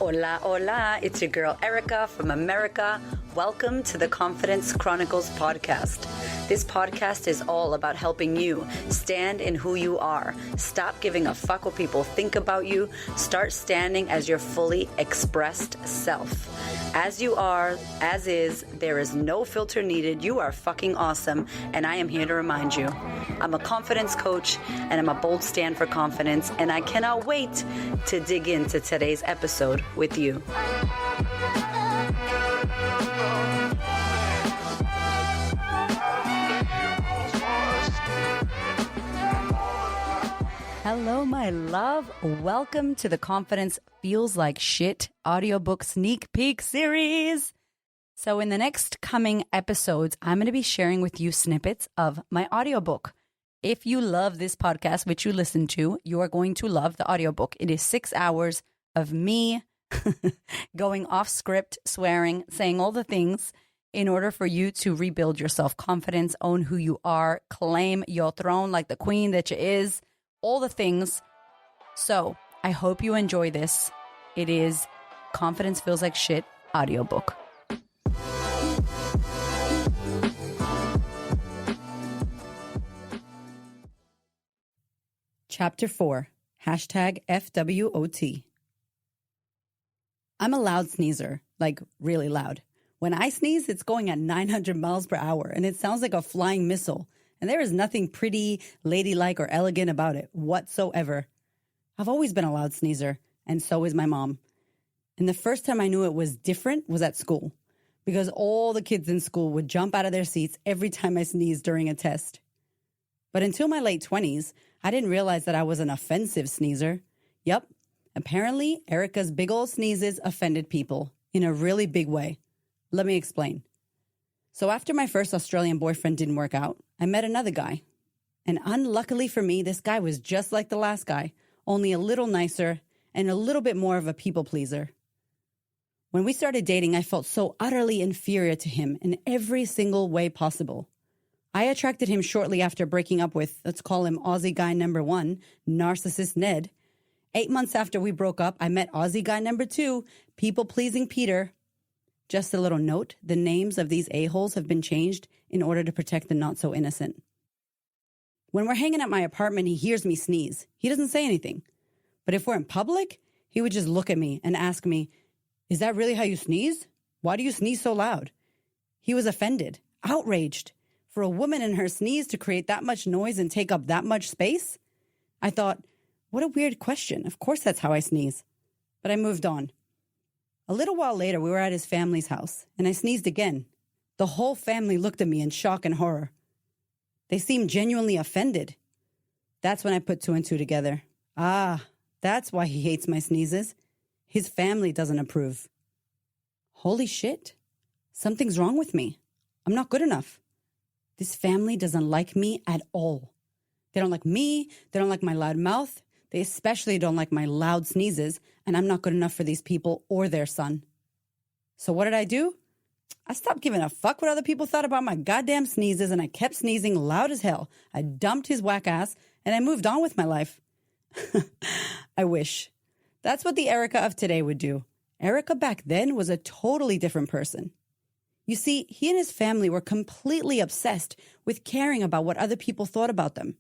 Hola, hola. It's your girl Erica from America. Welcome to the Confidence Chronicles podcast. This podcast is all about helping you stand in who you are. Stop giving a fuck what people think about you. Start standing as your fully expressed self. As you are, as is, there is no filter needed. You are fucking awesome, and I am here to remind you. I'm a confidence coach, and I'm a bold stand for confidence, and I cannot wait to dig into today's episode with you. Hello, my love. Welcome to the Confidence Feels Like Shit audiobook sneak peek series. So in the next coming episodes, I'm going to be sharing with you snippets of my audiobook. If you love this podcast, which you listen to, you are going to love the audiobook. It is 6 hours of me going off script, swearing, saying all the things in order for you to rebuild your self-confidence, own who you are, claim your throne like the queen that you is. All the things. So I hope you enjoy this. It is Confidence Feels Like Shit audiobook. Chapter 4, #FWOT. I'm a loud sneezer, like really loud. When I sneeze, it's going at 900 miles per hour, and it sounds like a flying missile. And there is nothing pretty, ladylike, or elegant about it whatsoever. I've always been a loud sneezer, and so is my mom. And the first time I knew it was different was at school, because all the kids in school would jump out of their seats every time I sneezed during a test. But until my late 20s, I didn't realize that I was an offensive sneezer. Yep, apparently Erica's big old sneezes offended people in a really big way. Let me explain. So after my first Australian boyfriend didn't work out, I met another guy. And unluckily for me, this guy was just like the last guy, only a little nicer and a little bit more of a people pleaser. When we started dating, I felt so utterly inferior to him in every single way possible. I attracted him shortly after breaking up with, let's call him Aussie guy number 1, narcissist Ned. 8 months after we broke up, I met Aussie guy number 2, people-pleasing Peter. Just a little note, the names of these a-holes have been changed in order to protect the not-so-innocent. When we're hanging at my apartment, he hears me sneeze. He doesn't say anything. But if we're in public, he would just look at me and ask me, "Is that really how you sneeze? Why do you sneeze so loud?" He was offended, outraged. For a woman and her sneeze to create that much noise and take up that much space? I thought, what a weird question. Of course that's how I sneeze. But I moved on. A little while later, we were at his family's house, and I sneezed again. The whole family looked at me in shock and horror. They seemed genuinely offended. That's when I put 2 and 2 together. Ah, that's why he hates my sneezes. His family doesn't approve. Holy shit. Something's wrong with me. I'm not good enough. This family doesn't like me at all. They don't like me. They don't like my loud mouth. They especially don't like my loud sneezes, and I'm not good enough for these people or their son. So what did I do? I stopped giving a fuck what other people thought about my goddamn sneezes, and I kept sneezing loud as hell. I dumped his whack ass, and I moved on with my life. I wish. That's what the Erica of today would do. Erica back then was a totally different person. You see, he and his family were completely obsessed with caring about what other people thought about them.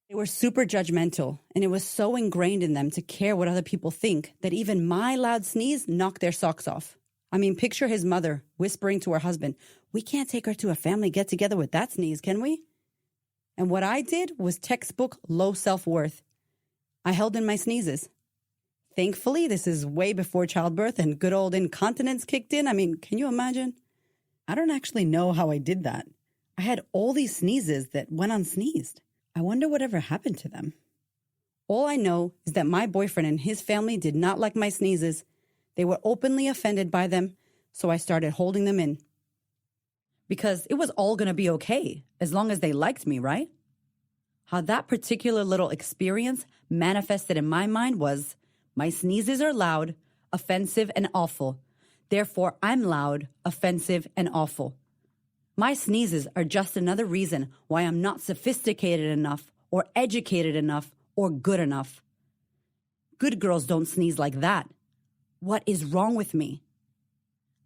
They were super judgmental, and it was so ingrained in them to care what other people think that even my loud sneeze knocked their socks off. I mean, picture his mother whispering to her husband, "We can't take her to a family get-together with that sneeze, can we?" And what I did was textbook low self-worth. I held in my sneezes. Thankfully, this is way before childbirth and good old incontinence kicked in. I mean, can you imagine? I don't actually know how I did that. I had all these sneezes that went unsneezed. I wonder whatever happened to them. All I know is that my boyfriend and his family did not like my sneezes. They were openly offended by them, so I started holding them in. Because it was all going to be okay, as long as they liked me, right? How that particular little experience manifested in my mind was, my sneezes are loud, offensive, and awful. Therefore, I'm loud, offensive, and awful. My sneezes are just another reason why I'm not sophisticated enough or educated enough or good enough. Good girls don't sneeze like that. What is wrong with me?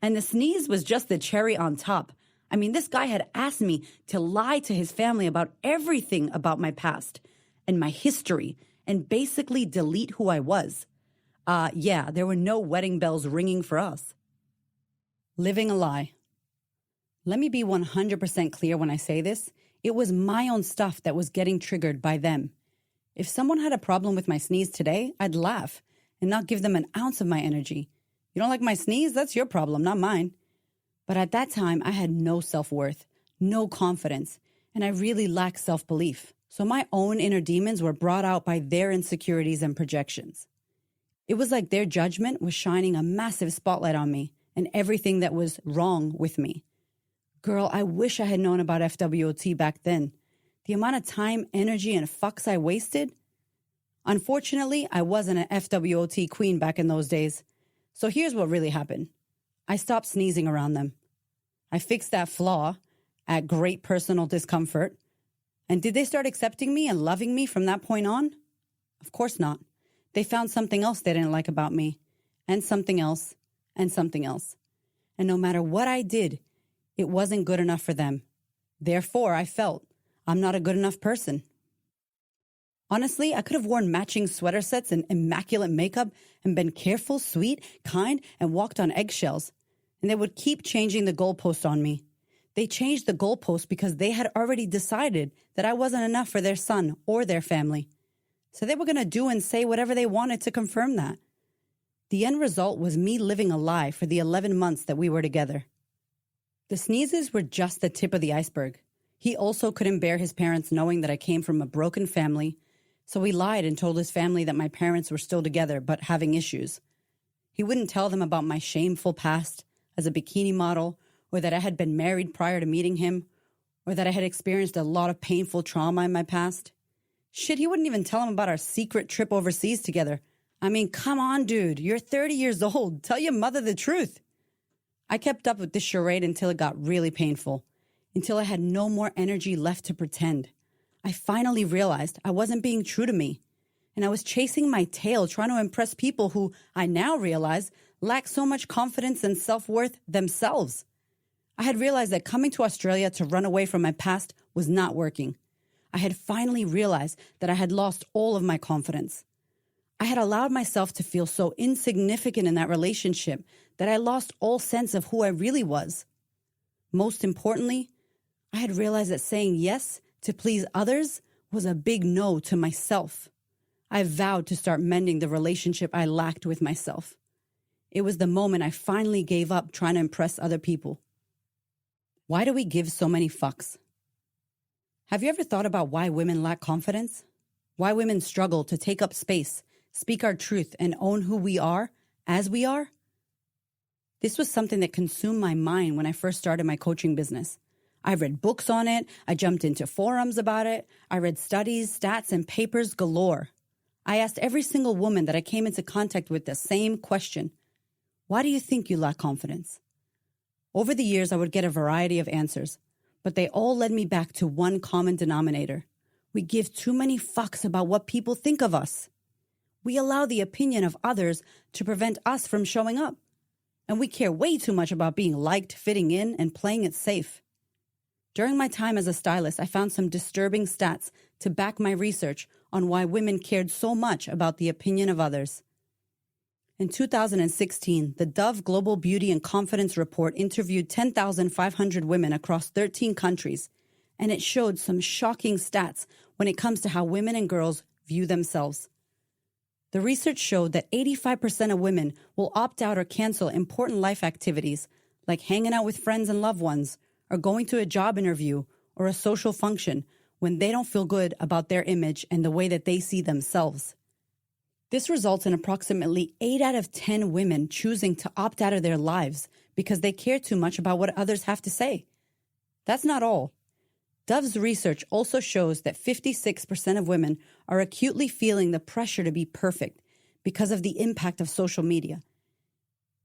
And the sneeze was just the cherry on top. I mean, this guy had asked me to lie to his family about everything about my past and my history and basically delete who I was. Yeah, there were no wedding bells ringing for us. Living a lie. Let me be 100% clear when I say this. It was my own stuff that was getting triggered by them. If someone had a problem with my sneeze today, I'd laugh and not give them an ounce of my energy. You don't like my sneeze? That's your problem, not mine. But at that time, I had no self-worth, no confidence, and I really lacked self-belief. So my own inner demons were brought out by their insecurities and projections. It was like their judgment was shining a massive spotlight on me and everything that was wrong with me. Girl, I wish I had known about FWOT back then. The amount of time, energy, and fucks I wasted. Unfortunately, I wasn't an FWOT queen back in those days. So here's what really happened. I stopped sneezing around them. I fixed that flaw at great personal discomfort. And did they start accepting me and loving me from that point on? Of course not. They found something else they didn't like about me, and something else, and something else. And no matter what I did, it wasn't good enough for them. Therefore, I felt I'm not a good enough person. Honestly, I could have worn matching sweater sets and immaculate makeup and been careful, sweet, kind, and walked on eggshells. And they would keep changing the goalpost on me. They changed the goalpost because they had already decided that I wasn't enough for their son or their family. So they were going to do and say whatever they wanted to confirm that. The end result was me living a lie for the 11 months that we were together. The sneezes were just the tip of the iceberg. He also couldn't bear his parents knowing that I came from a broken family, so he lied and told his family that my parents were still together but having issues. He wouldn't tell them about my shameful past as a bikini model, or that I had been married prior to meeting him, or that I had experienced a lot of painful trauma in my past. Shit, he wouldn't even tell them about our secret trip overseas together. I mean, come on, dude. You're 30 years old. Tell your mother the truth. I kept up with this charade until it got really painful, until I had no more energy left to pretend. I finally realized I wasn't being true to me, and I was chasing my tail trying to impress people who, I now realize, lack so much confidence and self-worth themselves. I had realized that coming to Australia to run away from my past was not working. I had finally realized that I had lost all of my confidence. I had allowed myself to feel so insignificant in that relationship that I lost all sense of who I really was. Most importantly, I had realized that saying yes to please others was a big no to myself. I vowed to start mending the relationship I lacked with myself. It was the moment I finally gave up trying to impress other people. Why do we give so many fucks? Have you ever thought about why women lack confidence? Why women struggle to take up space, speak our truth, and own who we are as we are? This was something that consumed my mind when I first started my coaching business. I read books on it. I jumped into forums about it. I read studies, stats, and papers galore. I asked every single woman that I came into contact with the same question. Why do you think you lack confidence? Over the years, I would get a variety of answers, but they all led me back to one common denominator. We give too many fucks about what people think of us. We allow the opinion of others to prevent us from showing up. And we care way too much about being liked, fitting in, and playing it safe. During my time as a stylist, I found some disturbing stats to back my research on why women cared so much about the opinion of others. In 2016, the Dove Global Beauty and Confidence Report interviewed 10,500 women across 13 countries, and it showed some shocking stats when it comes to how women and girls view themselves. The research showed that 85% of women will opt out or cancel important life activities like hanging out with friends and loved ones or going to a job interview or a social function when they don't feel good about their image and the way that they see themselves. This results in approximately 8 out of 10 women choosing to opt out of their lives because they care too much about what others have to say. That's not all. Dove's research also shows that 56% of women are acutely feeling the pressure to be perfect because of the impact of social media.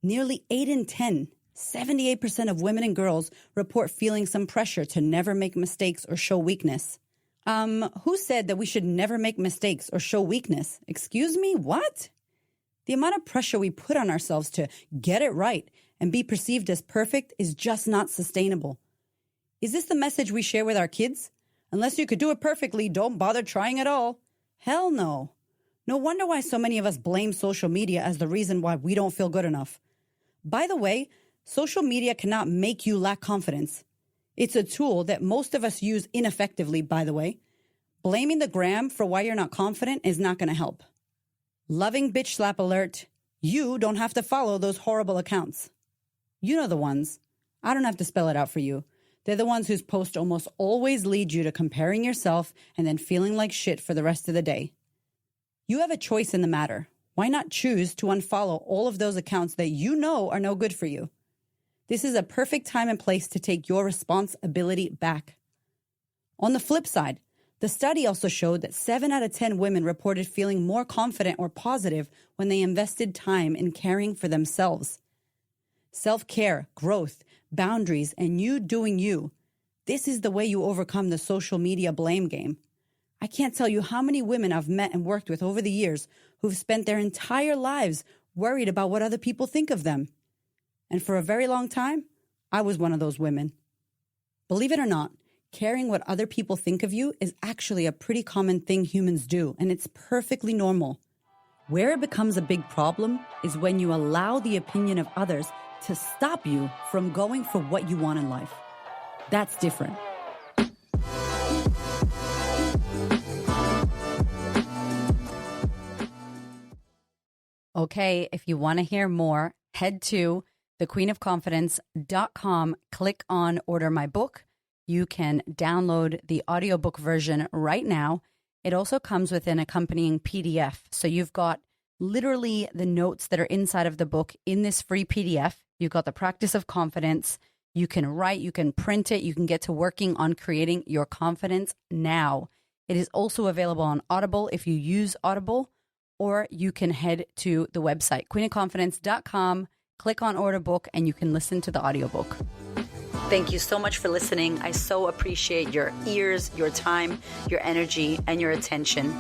Nearly 8 in 10, 78% of women and girls report feeling some pressure to never make mistakes or show weakness. Who said that we should never make mistakes or show weakness? Excuse me, what? The amount of pressure we put on ourselves to get it right and be perceived as perfect is just not sustainable. Is this the message we share with our kids? Unless you could do it perfectly, don't bother trying at all. Hell no. No wonder why so many of us blame social media as the reason why we don't feel good enough. By the way, social media cannot make you lack confidence. It's a tool that most of us use ineffectively, by the way. Blaming the gram for why you're not confident is not going to help. Loving bitch slap alert. You don't have to follow those horrible accounts. You know the ones. I don't have to spell it out for you. They're the ones whose posts almost always lead you to comparing yourself and then feeling like shit for the rest of the day. You have a choice in the matter. Why not choose to unfollow all of those accounts that you know are no good for you? This is a perfect time and place to take your responsibility back. On the flip side, the study also showed that 7 out of 10 women reported feeling more confident or positive when they invested time in caring for themselves. Self-care, growth, boundaries, and you doing you. This is the way you overcome the social media blame game. I can't tell you how many women I've met and worked with over the years who've spent their entire lives worried about what other people think of them. And for a very long time, I was one of those women. Believe it or not, caring what other people think of you is actually a pretty common thing humans do, and it's perfectly normal. Where it becomes a big problem is when you allow the opinion of others to stop you from going for what you want in life. That's different. Okay, if you want to hear more, head to thequeenofconfidence.com, click on Order My Book. You can download the audiobook version right now. It also comes with an accompanying PDF. So you've got literally the notes that are inside of the book in this free PDF. You've got the practice of confidence. You can write, you can print it, you can get to working on creating your confidence now. It is also available on Audible if you use Audible, or you can head to the website, queenofconfidence.com, click on Order Book, and you can listen to the audiobook. Thank you so much for listening. I so appreciate your ears, your time, your energy, and your attention.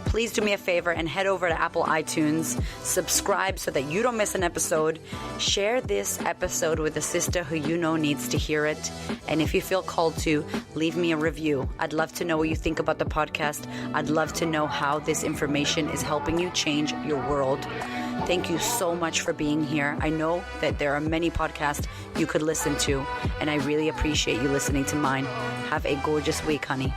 Please do me a favor and head over to Apple iTunes, subscribe so that you don't miss an episode. Share this episode with a sister who you know needs to hear it. And if you feel called to, leave me a review. I'd love to know what you think about the podcast. I'd love to know how this information is helping you change your world. Thank you so much for being here. I know that there are many podcasts you could listen to, and I really appreciate you listening to mine. Have a gorgeous week, honey.